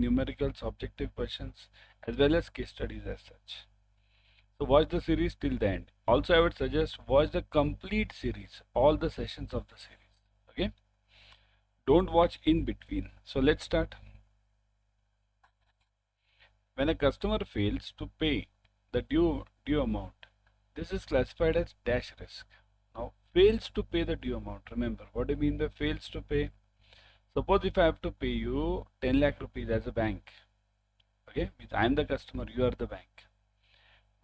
numericals, objective questions, as well as case studies as such. So watch the series till the end. Also, I would suggest watch the complete series, all the sessions of the series. Okay? Don't watch in between. So let's start. When a customer fails to pay the due amount, this is classified as dash risk. Now, fails to pay the due amount. Remember, what do you mean by fails to pay? Suppose if I have to pay you 10 lakh rupees as a bank, okay, means I am the customer, you are the bank.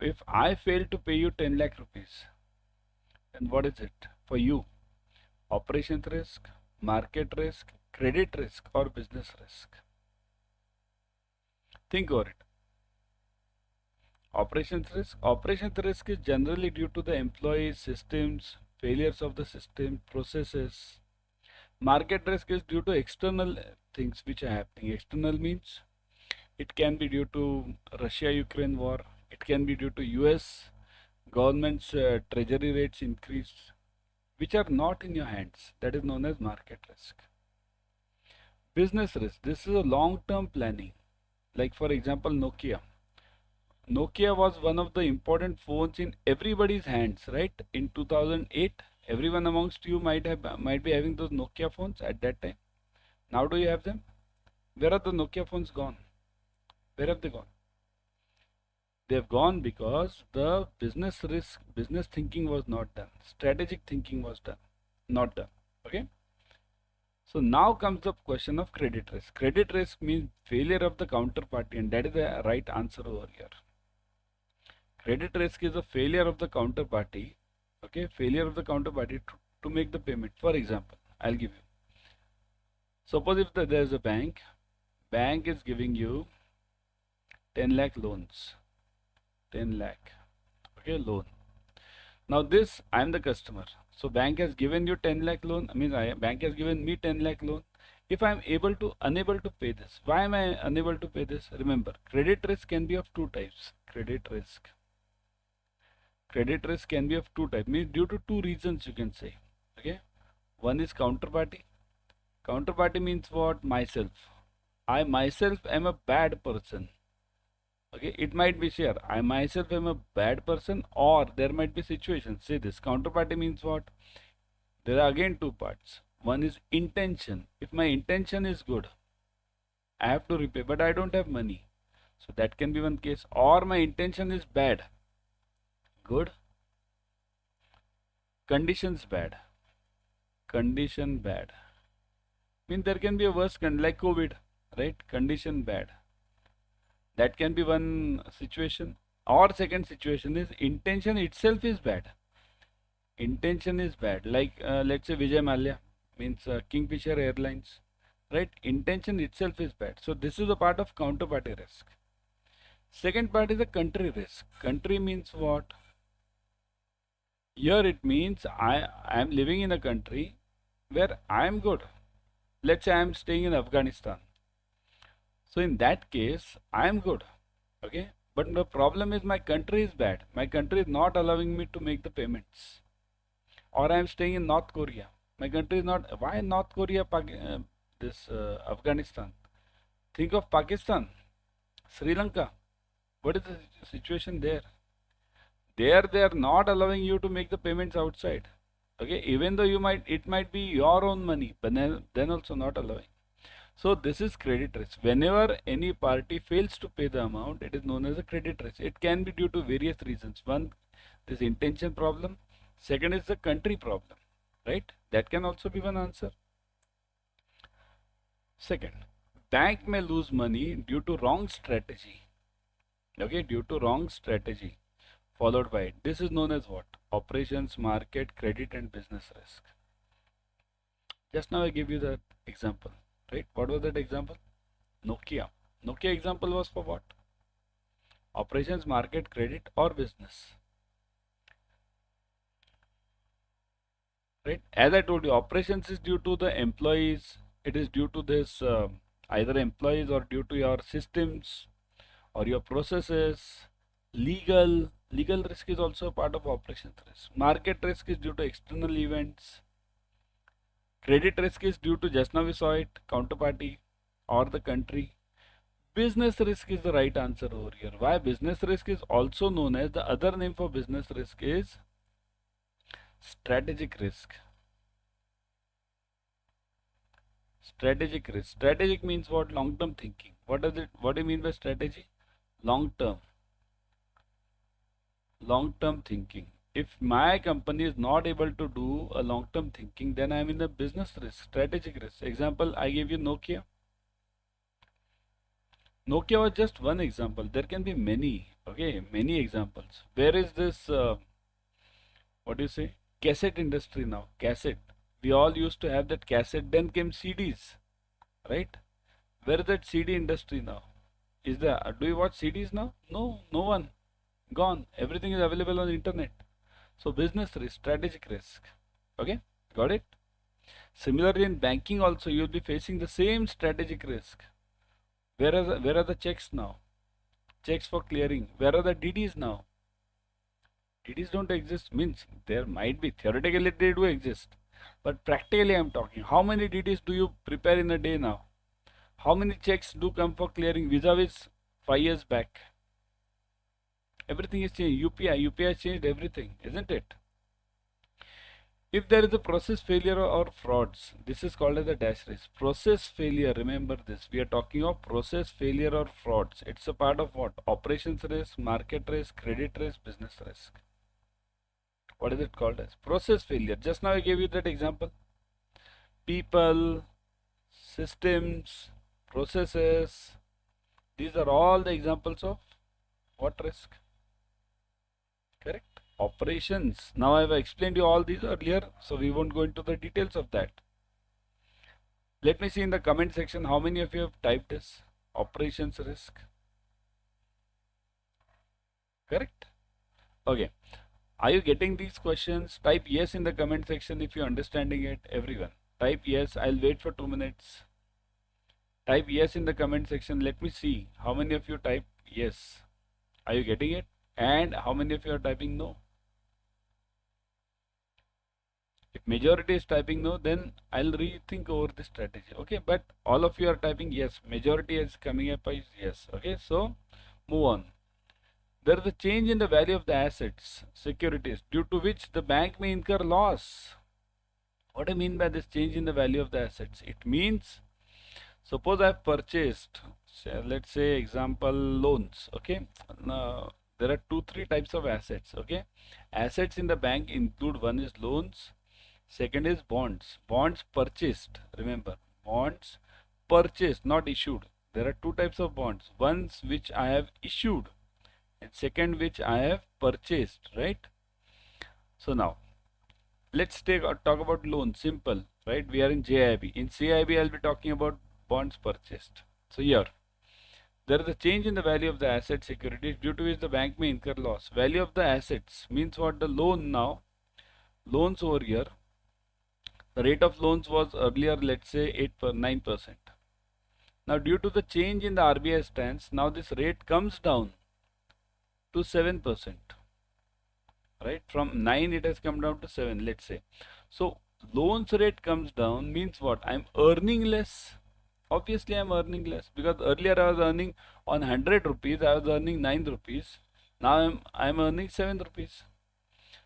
If I fail to pay you 10 lakh rupees, then what is it for you? Operations risk, market risk, credit risk, or business risk? Think over it. Operations risk is generally due to the employees, systems, failures of the system, processes. Market risk is due to external things which are happening. External means it can be due to Russia-Ukraine war. It can be due to US government's treasury rates increase, which are not in your hands. That is known as market risk. Business risk. This is a long-term planning. Like for example, Nokia. Nokia was one of the important phones in everybody's hands, right? In 2008, everyone amongst you might be having those Nokia phones at that time. Now do you have them? Where are the Nokia phones gone? Where have they gone? They have gone because the business thinking was not done. Strategic thinking was not done. Okay. So now comes the question of credit risk. Credit risk means failure of the counterparty, and that is the right answer over here. Credit risk is a failure of the counterparty, okay, failure of the counterparty to make the payment. For example, I'll give you. Suppose if there is a bank is giving you 10 lakh loans, 10 lakh, okay, loan. Now this, I am the customer. So bank has given you 10 lakh loan, bank has given me 10 lakh loan. If I am unable to pay this, why am I unable to pay this? Remember, credit risk can be of two types. Credit risk can be of two types, means due to two reasons you can say. Okay, one is counterparty. Counterparty means what? Myself. I myself am a bad person. Okay, it might be share. I myself am a bad person, or there might be situations. Say this. Counterparty means what? There are again two parts. One is intention. If my intention is good, I have to repay, but I don't have money. So that can be one case. Or my intention is bad. Good. Conditions bad. Condition bad. Mean there can be a worse condition like COVID, right? Condition bad. That can be one situation. Or second situation is intention itself is bad. Intention is bad. Like let's say Vijay Mallya, means Kingfisher Airlines, right? Intention itself is bad. So this is a part of counterparty risk. Second part is a country risk. Country means what? Here it means I am living in a country where I am good. Let's say I am staying in Afghanistan. So in that case, I am good. Okay. But the problem is my country is bad. My country is not allowing me to make the payments. Or I am staying in North Korea. My country is not. Why North Korea, Afghanistan? Think of Pakistan, Sri Lanka. What is the situation there? There they are not allowing you to make the payments outside. Okay, even though it might be your own money, but then also not allowing. So this is credit risk. Whenever any party fails to pay the amount, it is known as a credit risk. It can be due to various reasons. One, this intention problem. Second is the country problem, right? That can also be one answer. Second, bank may lose money due to wrong strategy. Okay, due to wrong strategy. Followed by it. This is known as what? Operations, market, credit, and business risk. Just now I give you that example, right? What was that example? Nokia. Nokia example was for what? Operations, market, credit, or business. Right? As I told you, operations is due to the employees. It is due to this either employees or due to your systems or your processes. Legal risk is also a part of operations risk. Market risk is due to external events. Credit risk is due to, just now we saw it, counterparty or the country. Business risk is the right answer over here. Why? Business risk is also known as, the other name for business risk is strategic risk. Strategic risk. Strategic means what? Long-term thinking. What does it? What do you mean by strategy? Long-term. Long-term thinking. If my company is not able to do a long-term thinking, then I'm in the business risk, strategic risk. Example, I gave you Nokia. Nokia was just one example. There can be many, okay, many examples. Where is this, what do you say, cassette industry now? Cassette. We all used to have that cassette. Then came CDs, right? Where is that CD industry now? Is there? Do you watch CDs now? No, no one. Gone. Everything is available on the internet. So business risk, strategic risk. Okay, got it? Similarly, in banking also, you'll be facing the same strategic risk. Where are the checks now? Checks for clearing. Where are the DDs now? DDs don't exist. Means there might be, theoretically they do exist, but practically I'm talking. How many DDs do you prepare in a day now? How many checks do come for clearing vis-a-vis 5 years back? Everything is changed. UPI has changed everything, isn't it? If there is a process failure or frauds, this is called as a dash risk. Process failure, remember this. We are talking of process failure or frauds. It's a part of what? Operations risk, market risk, credit risk, business risk. What is it called as? Process failure. Just now I gave you that example. People, systems, processes. These are all the examples of what risk? Correct? Operations. Now I have explained you all these earlier, so we won't go into the details of that. Let me see in the comment section how many of you have typed this. Operations risk. Correct? Okay. Are you getting these questions? Type yes in the comment section if you're understanding it, everyone. Type yes. I'll wait for 2 minutes. Type yes in the comment section. Let me see how many of you type yes. Are you getting it? And how many of you are typing no? If majority is typing no, then I'll rethink over the strategy. Okay, but all of you are typing yes. Majority is coming up as yes. Okay, so move on. There is a change in the value of the assets, securities, due to which the bank may incur loss. What do I mean by this change in the value of the assets? It means, suppose I have purchased, let's say example loans. Okay, now there are 3 types of assets. Okay, assets in the bank include, one is loans, second is bonds. Bonds purchased, remember, bonds purchased, not issued. There are 2 types of bonds. Ones which I have issued and second which I have purchased, right? So now let's talk about loans. Simple, right? We are in JAIIB. In CIB I'll be talking about bonds purchased. So here there is a change in the value of the asset securities due to which the bank may incur loss. Value of the assets means what? The loan now. Loans over here. The rate of loans was earlier, let's say 9%. Now due to the change in the RBI stance, now this rate comes down to 7%. Right? From 9 it has come down to 7, let's say. So loans rate comes down means what? I'm earning less. Obviously I'm earning less, because earlier I was earning on 100 rupees, I was earning 9 rupees. Now I'm earning 7 rupees.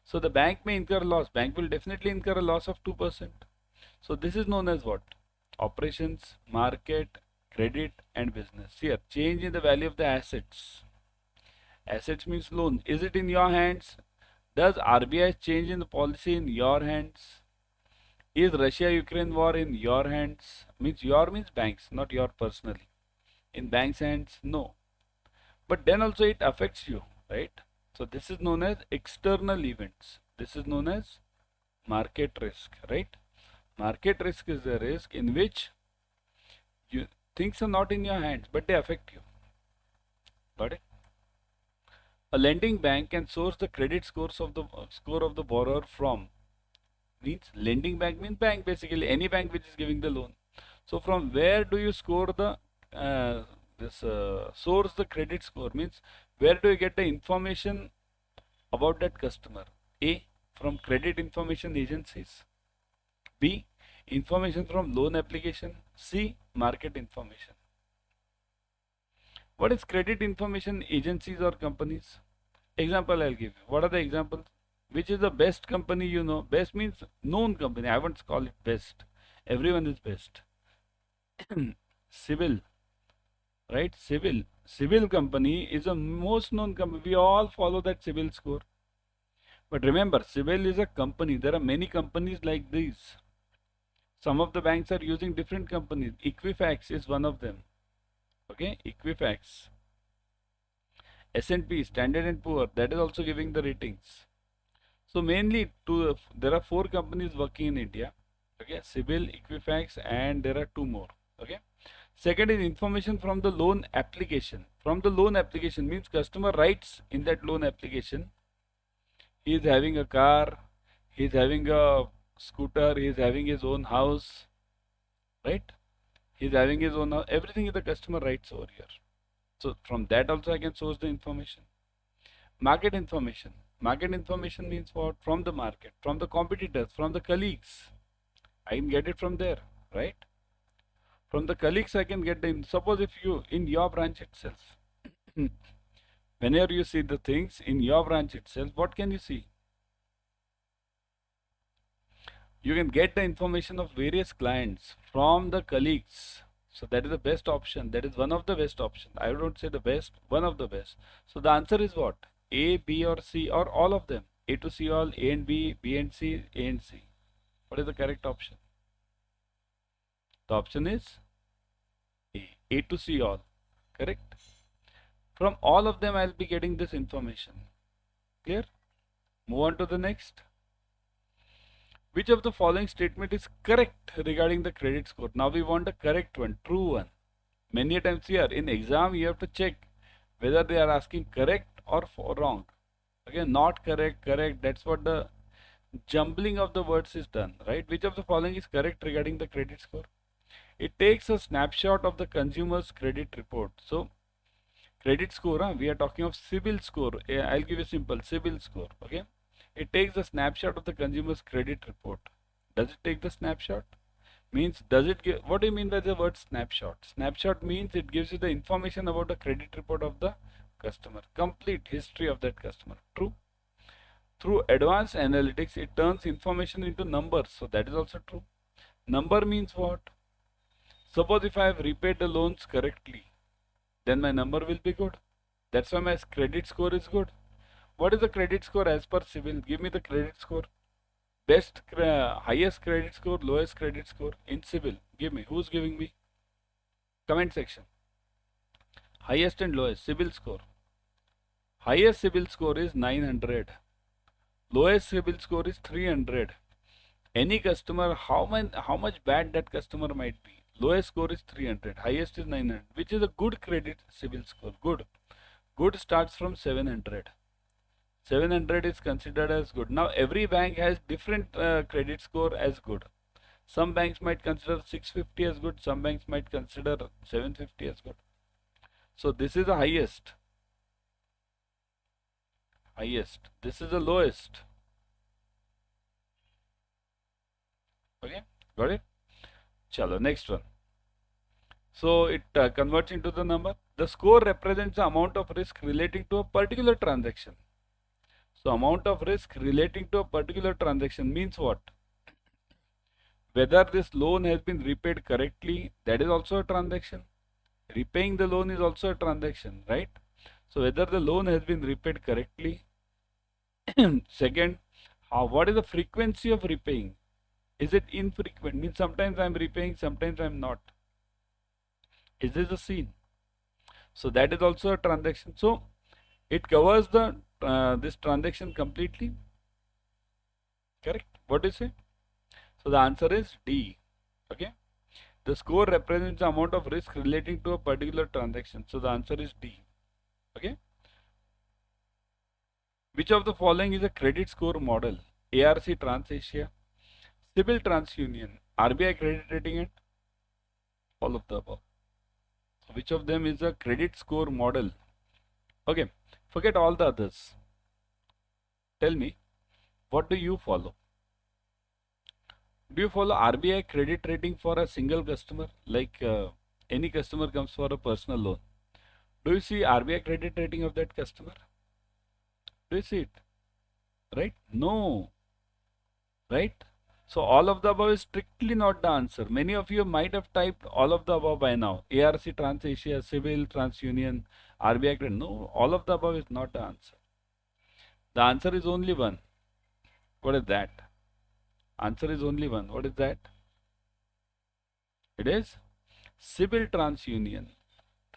So the bank may incur a loss. Bank will definitely incur a loss of 2%. So this is known as what? Operations, market, credit and business. Here, change in the value of the assets. Assets means loan. Is it in your hands? Does RBI change in the policy in your hands? Is Russia-Ukraine war in your hands? Your means banks, not your personally. In banks' hands, no. But then also it affects you, right? So this is known as external events. This is known as market risk, right? Market risk is a risk in which things are not in your hands, but they affect you. Got it? A lending bank can source the credit scores of the score of the borrower from, means lending bank means bank, basically any bank which is giving the loan. So from where do you score the source the credit score, means where do you get the information about that customer? A, from credit information agencies. B, information from loan application. C, market information. What is credit information agencies or companies? Example I'll give you. What are the examples? Which is the best company you know? Best means known company. I won't call it best. Everyone is best. Civil, right? Civil company is the most known company. We all follow that civil score. But remember, civil is a company. There are many companies like these. Some of the banks are using different companies. Equifax is one of them. Okay, Equifax. S&P, Standard and Poor, that is also giving the ratings. So mainly there are 4 companies working in India. Okay, Civil, Equifax, and there are 2 more. Okay. Second is information from the loan application. From the loan application means customer writes in that loan application. He is having a car, he is having a scooter, he is having his own house, right? He is having his own house. Everything the customer writes over here. So from that also I can source the information. Market information. Market information means what? From the market, from the competitors, from the colleagues. I can get it from there, right? From the colleagues I can get the, suppose if you, in your branch itself, whenever you see the things in your branch itself, what can you see? You can get the information of various clients from the colleagues. So that is the best option. That is one of the best options. I don't say the best, one of the best. So the answer is what? A, B or C or all of them. A to C all, A and B, B and C, A and C. What is the correct option? The option is A to C all. Correct? From all of them I will be getting this information. Clear? Move on to the next. Which of the following statement is correct regarding the credit score? Now we want a correct one, true one. Many times here in exam you have to check whether they are asking correct or wrong. Okay, not correct, correct. That's what the jumbling of the words is done, right? Which of the following is correct regarding the credit score? It takes a snapshot of the consumer's credit report. So credit score, we are talking of CIBIL score. I'll give you simple CIBIL score. Okay. It takes a snapshot of the consumer's credit report. Does it take the snapshot? Means does it give, what do you mean by the word snapshot? Snapshot means it gives you the information about the credit report of the customer, complete history of that customer. True. Through advanced analytics, it turns information into numbers. So that is also true. Number means what? Suppose if I have repaid the loans correctly, then my number will be good. That's why my credit score is good. What is the credit score as per CIBIL? Give me the credit score. Best, highest credit score, lowest credit score in CIBIL. Give me. Who's giving me? Comment section. Highest and lowest CIBIL score. Highest CIBIL score is 900. Lowest CIBIL score is 300. Any customer, how much bad that customer might be. Lowest score is 300. Highest is 900. Which is a good credit CIBIL score. Good. Good starts from 700. 700 is considered as good. Now every bank has different credit score as good. Some banks might consider 650 as good. Some banks might consider 750 as good. So this is the highest. Highest. This is the lowest. Okay, got it? Chalo, next one. So it converts into the number. The score represents the amount of risk relating to a particular transaction. So amount of risk relating to a particular transaction means what? Whether this loan has been repaid correctly, that is also a transaction. Repaying the loan is also a transaction, right? So whether the loan has been repaid correctly. Second, what is the frequency of repaying? Is it infrequent? Means sometimes I am repaying, sometimes I am not. Is this a scene? So that is also a transaction. So it covers the this transaction completely. Correct? What do you say? So the answer is D. Okay. The score represents the amount of risk relating to a particular transaction. So the answer is D. Okay. Which of the following is a credit score model? ARC TransAsia, CIBIL TransUnion, RBI Credit Rating, and all of the above. So which of them is a credit score model? Okay. Forget all the others. Tell me, what do you follow? Do you follow RBI credit rating for a single customer? Like any customer comes for a personal loan. Do you see RBI credit rating of that customer? Do you see it? Right? No. Right? So all of the above is strictly not the answer. Many of you might have typed all of the above by now. ARC, TransAsia, Civil, TransUnion, RBI credit. No, all of the above is not the answer. The answer is only one. What is that? Answer is only one. What is that? It is Civil TransUnion.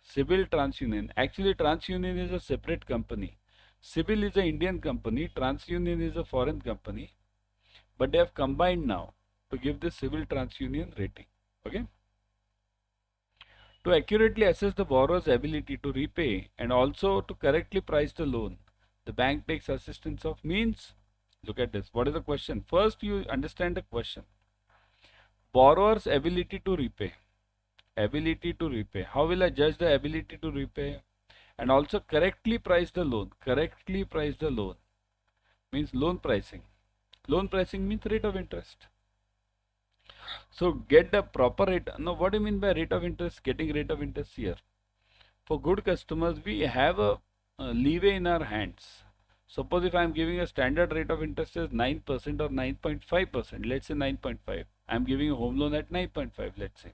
Civil TransUnion. Actually, TransUnion is a separate company. Civil is an Indian company. TransUnion is a foreign company. But they have combined now to give the Civil TransUnion rating. Okay. To accurately assess the borrower's ability to repay and also to correctly price the loan, the bank takes assistance of means. Look at this. What is the question? First, you understand the question. Borrower's ability to repay. Ability to repay. How will I judge the ability to repay? And also correctly price the loan. Correctly price the loan means loan pricing. Loan pricing means rate of interest. So get the proper rate. Now, what do you mean by rate of interest? Getting rate of interest here. For good customers, we have a leeway in our hands. Suppose if I am giving a standard rate of interest as 9% or 9.5%, let's say 9.5. I am giving a home loan at 9.5, let's say.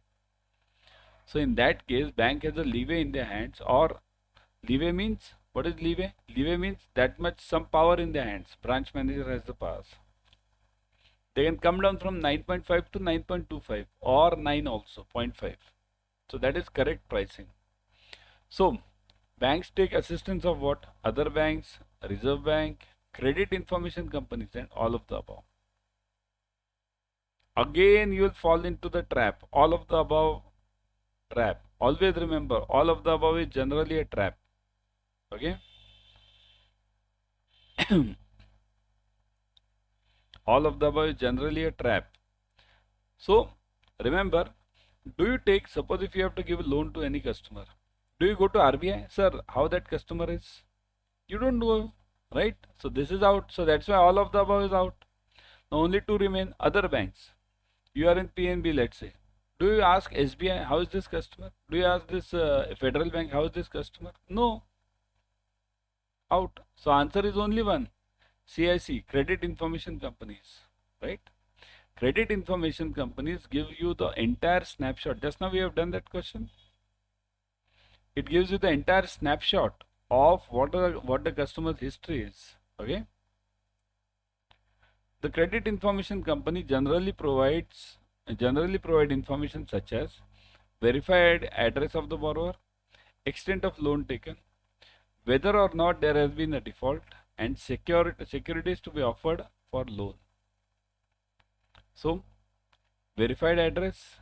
So in that case, bank has a leeway in their hands, or leeway means, what is leeway? Leeway means that much, some power in their hands. Branch manager has the powers. They can come down from 9.5 to 9.25 or 9 also, 0.5. So that is correct pricing. So banks take assistance of what? Other banks, Reserve Bank, credit information companies, and all of the above. Again, you will fall into the trap. All of the above trap. Always remember, all of the above is generally a trap. Okay? All of the above is generally a trap. So remember, do you take, suppose if you have to give a loan to any customer, do you go to RBI? Sir, how that customer is? You don't do, right? So this is out. So that's why all of the above is out. Now only two remain. Other banks. You are in PNB, let's say. Do you ask SBI, how is this customer? Do you ask this Federal Bank, how is this customer? No. Out. So answer is only one. CIC, credit information companies, right? Credit information companies give you the entire snapshot. Just now we have done that question. It gives you the entire snapshot of what the customer's history is. Okay. The credit information company generally provide information such as verified address of the borrower, extent of loan taken, whether or not there has been a default, and securities to be offered for loan. So verified address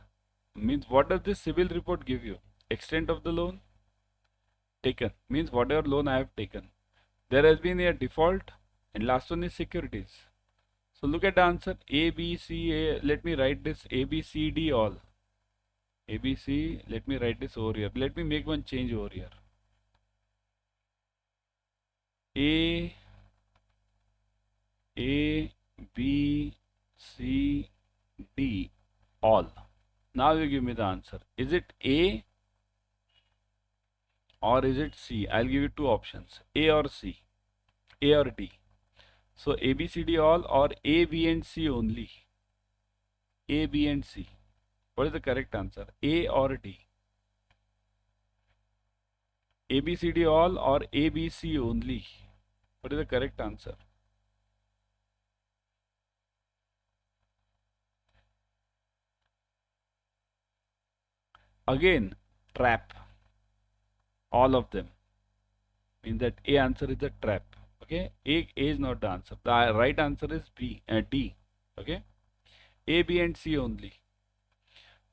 means what does this civil report give you? Extent of the loan taken means whatever loan I have taken. There has been a default, and last one is securities. So look at the answer. A, B, C, A. Let me write this A, B, C, D all. A, B, C. Let me write this over here. Let me make one change over here. A, B, C, D all. Now you give me the answer. Is it A or is it C? I'll give you two options. A or C. A or D. So A, B, C, D all, or A, B and C only. A, B and C. What is the correct answer? A or D? A, B, C, D all, or A, B, C only? What is the correct answer? Again, trap. All of them. Means that A answer is a trap. Okay, A is not the answer. The right answer is D. Okay, A, B and C only.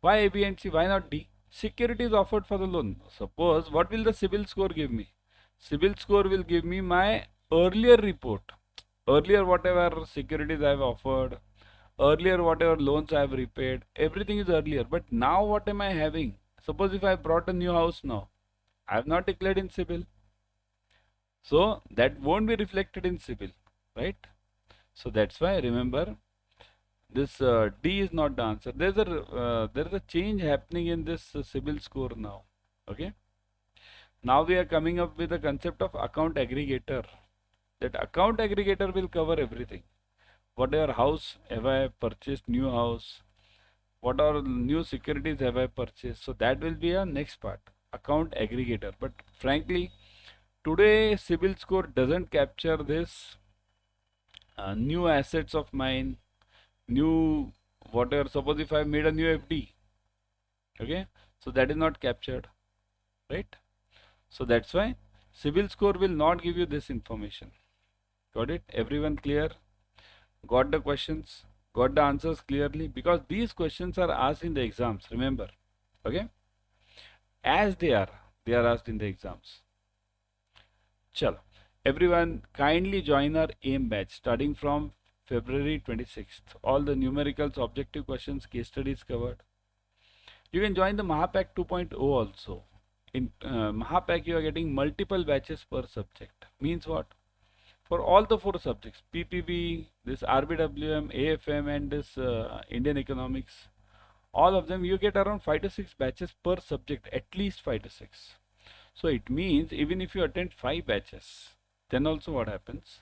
Why A, B and C? Why not D? Security is offered for the loan. Suppose, what will the CIBIL score give me? CIBIL score will give me my earlier report. Earlier whatever securities I have offered, earlier whatever loans I have repaid, everything is earlier. But now what am I having? Suppose if I brought a new house now, I have not declared in CIBIL. So that won't be reflected in CIBIL, right? So that's why remember this D is not the answer. There is a change happening in this CIBIL score now. Okay. Now we are coming up with the concept of account aggregator. That account aggregator will cover everything. Whatever house have I purchased, new house, what are new securities have I purchased. So that will be a next part, account aggregator. But frankly, today CIBIL score doesn't capture this new assets of mine, new whatever. Suppose if I made a new FD, okay, so that is not captured, right? So that's why CIBIL score will not give you this information. Got it? Everyone clear? Got the questions? Got the answers clearly? Because these questions are asked in the exams, remember. Okay? As they are asked in the exams. Chalo. Everyone kindly join our AIM batch starting from February 26th. All the numericals, objective questions, case studies covered. You can join the Mahapack 2.0 also. In Mahapack, you are getting multiple batches per subject. Means what? For all the 4 subjects, PPB, this RBWM, AFM, and this Indian economics, all of them, you get around 5 to 6 batches per subject, at least 5 to 6. So it means even if you attend 5 batches, then also what happens?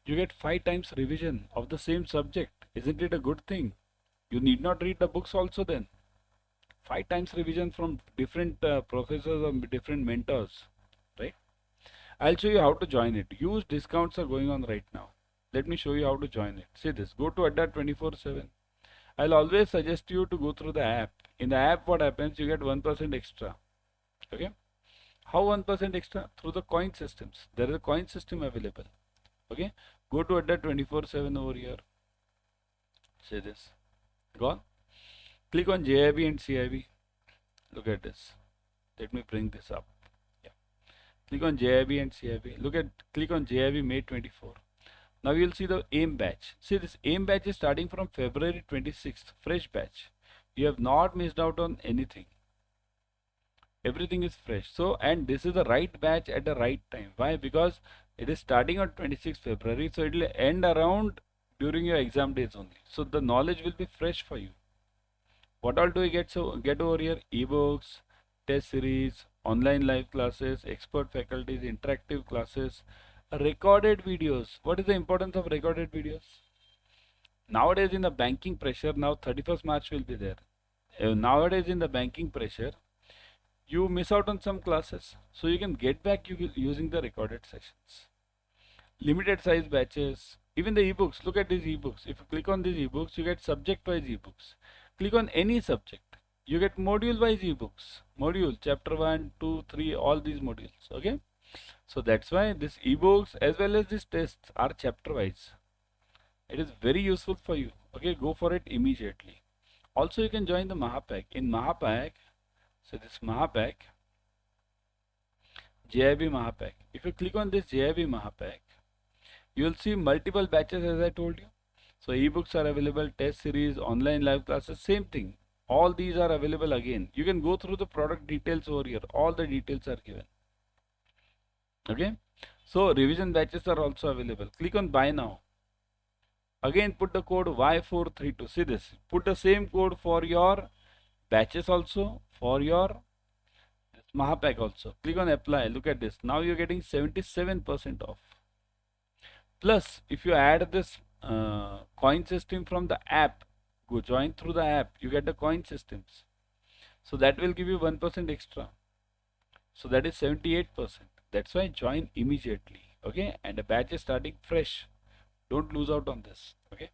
You get 5 times revision of the same subject. Isn't it a good thing? You need not read the books also then. 5 times revision from different professors or different mentors, right? I'll show you how to join it. Huge discounts are going on right now. Let me show you how to join it. See this. Go to Adda 24/7. I'll always suggest you to go through the app. In the app, what happens? You get 1% extra. Okay? How 1% extra? Through the coin systems. There is a coin system available. Okay? Go to Adda 24/7 over here. See this. Gone. Click on JAIIB and CIB. Look at this. Let me bring this up. Click on JAIIB and CIB. Click on JAIIB May 24. Now you'll see the AIM batch. See, this AIM batch is starting from February 26th. Fresh batch. You have not missed out on anything. Everything is fresh. So, and this is the right batch at the right time. Why? Because it is starting on 26th February. So it will end around during your exam days only. So the knowledge will be fresh for you. What all do we get? So get over here, ebooks, test series, online live classes, expert faculties, interactive classes, recorded videos. What is the importance of recorded videos? Nowadays in the banking pressure, now 31st March will be there. Nowadays in the banking pressure, you miss out on some classes. So you can get back using the recorded sessions. Limited size batches, even the ebooks. Look at these ebooks. If you click on these ebooks, you get subject wise ebooks. Click on any subject. You get module wise ebooks. Module, chapter 1, 2, 3, all these modules. Okay. So that's why this ebooks as well as these tests are chapter wise. It is very useful for you. Okay. Go for it immediately. Also, you can join the Mahapack. In Mahapack, so this Mahapack, JAIIB Mahapack. If you click on this JAIIB Mahapack, you will see multiple batches as I told you. So ebooks are available, test series, online live classes, same thing. All these are available again. You can go through the product details over here. All the details are given. Okay. So revision batches are also available. Click on buy now. Again put the code Y432. See this. Put the same code for your batches also, for your Mahapack also. Click on apply. Look at this. Now you're getting 77% off. Plus, if you add this coin system from the app, go join through the app, you get the coin systems. So that will give you 1% extra. So that is 78%. That's why join immediately. Okay. And the batch is starting fresh. Don't lose out on this. Okay.